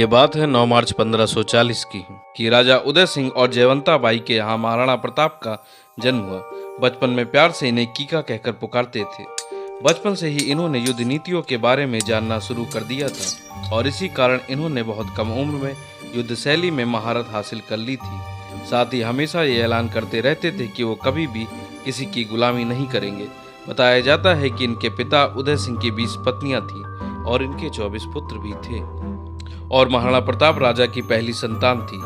ये बात है 9 मार्च 1540 की कि राजा उदय सिंह और जयवंता बाई के यहाँ महाराणा प्रताप का जन्म हुआ। बचपन में प्यार से इन्हें कीका कहकर पुकारते थे। बचपन से ही इन्होंने युद्ध नीतियों के बारे में जानना शुरू कर दिया था और इसी कारण इन्होंने बहुत कम उम्र में युद्ध शैली में महारत हासिल कर ली थी। साथ ही हमेशा ये ऐलान करते रहते थे कि वो कभी भी किसी की गुलामी नहीं करेंगे। बताया जाता है कि इनके पिता उदय सिंह की 20 पत्नियां थीं और इनके 24 पुत्र भी थे और महाराणा प्रताप राजा की पहली संतान थी।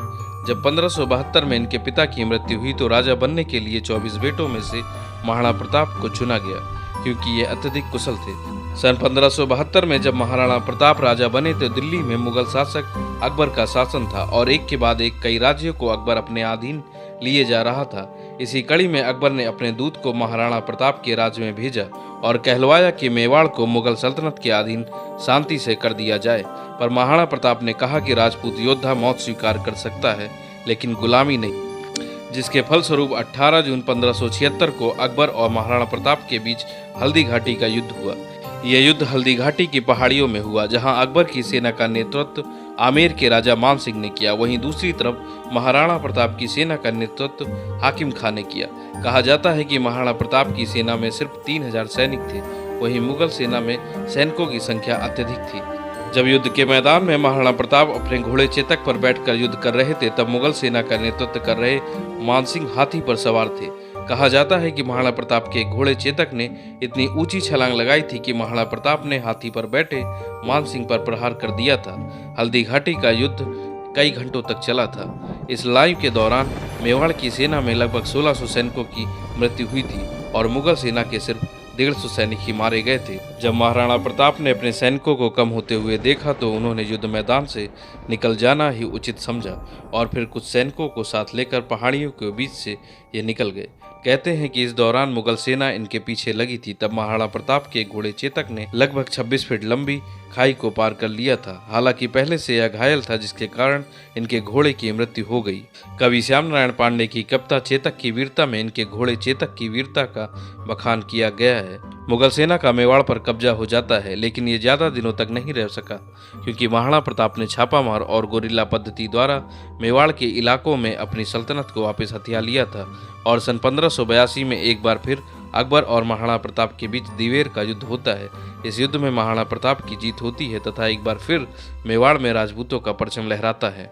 जब 1572 में इनके पिता की मृत्यु हुई तो राजा बनने के लिए 24 बेटों में से महाराणा प्रताप को चुना गया क्योंकि ये अत्यधिक कुशल थे। सन 1572 में जब महाराणा प्रताप राजा बने तो दिल्ली में मुगल शासक अकबर का शासन था और एक के बाद एक कई राज्यों को अकबर अपने अधीन लिए जा रहा था। इसी कड़ी में अकबर ने अपने दूत को महाराणा प्रताप के राज्य में भेजा और कहलवाया कि मेवाड़ को मुगल सल्तनत के अधीन शांति से कर दिया जाए। पर महाराणा प्रताप ने कहा कि राजपूत योद्धा मौत स्वीकार कर सकता है लेकिन गुलामी नहीं, जिसके फलस्वरूप 18 जून 1576 को अकबर और महाराणा प्रताप के बीच हल्दी घाटी का युद्ध हुआ। यह युद्ध हल्दी घाटी की पहाड़ियों में हुआ जहां अकबर की सेना का नेतृत्व आमेर के राजा मान सिंह ने किया, वहीं दूसरी तरफ महाराणा प्रताप की सेना का नेतृत्व हाकिम खान ने किया। कहा जाता है कि महाराणा प्रताप की सेना में सिर्फ 3000 सैनिक थे, वहीं मुगल सेना में सैनिकों की संख्या अत्यधिक थी। जब युद्ध के मैदान में महाराणा प्रताप अपने घोड़े चेतक पर बैठकर युद्ध कर रहे थे तब मुगल सेना का नेतृत्व कर रहे मानसिंह हाथी पर सवार थे। कहा जाता है कि महाराणा प्रताप के घोड़े चेतक ने इतनी ऊंची छलांग लगाई थी कि महाराणा प्रताप ने हाथी पर बैठे मानसिंह पर प्रहार कर दिया था। हल्दी घाटी का युद्ध कई घंटों तक चला था। इस लड़ाई के दौरान मेवाड़ की सेना में लगभग 1600 सैनिकों की मृत्यु हुई थी और मुगल सेना के सिर्फ 150 सैनिक ही मारे गए थे। जब महाराणा प्रताप ने अपने सैनिकों को कम होते हुए देखा तो उन्होंने युद्ध मैदान से निकल जाना ही उचित समझा और फिर कुछ सैनिकों को साथ लेकर पहाड़ियों के बीच से ये निकल गए। कहते हैं कि इस दौरान मुगल सेना इनके पीछे लगी थी। तब महाराणा प्रताप के घोड़े चेतक ने लगभग 26 फीट लंबी खाई को पार कर लिया था। हालांकि पहले से यह घायल था जिसके कारण इनके घोड़े की मृत्यु हो गई। कवि श्याम नारायण पांडे की कविता चेतक की वीरता में इनके घोड़े चेतक की वीरता का बखान किया गया है। मुगल सेना का मेवाड़ पर कब्जा हो जाता है लेकिन ये ज्यादा दिनों तक नहीं रह सका क्योंकि महाराणा प्रताप ने छापामार और गोरिल्ला पद्धति द्वारा मेवाड़ के इलाकों में अपनी सल्तनत को वापस हथिया लिया था और सन 1582 में एक बार फिर अकबर और महाराणा प्रताप के बीच दिवेर का युद्ध होता है। इस युद्ध में महाराणा प्रताप की जीत होती है तथा एक बार फिर मेवाड़ में राजपूतों का परचम लहराता है।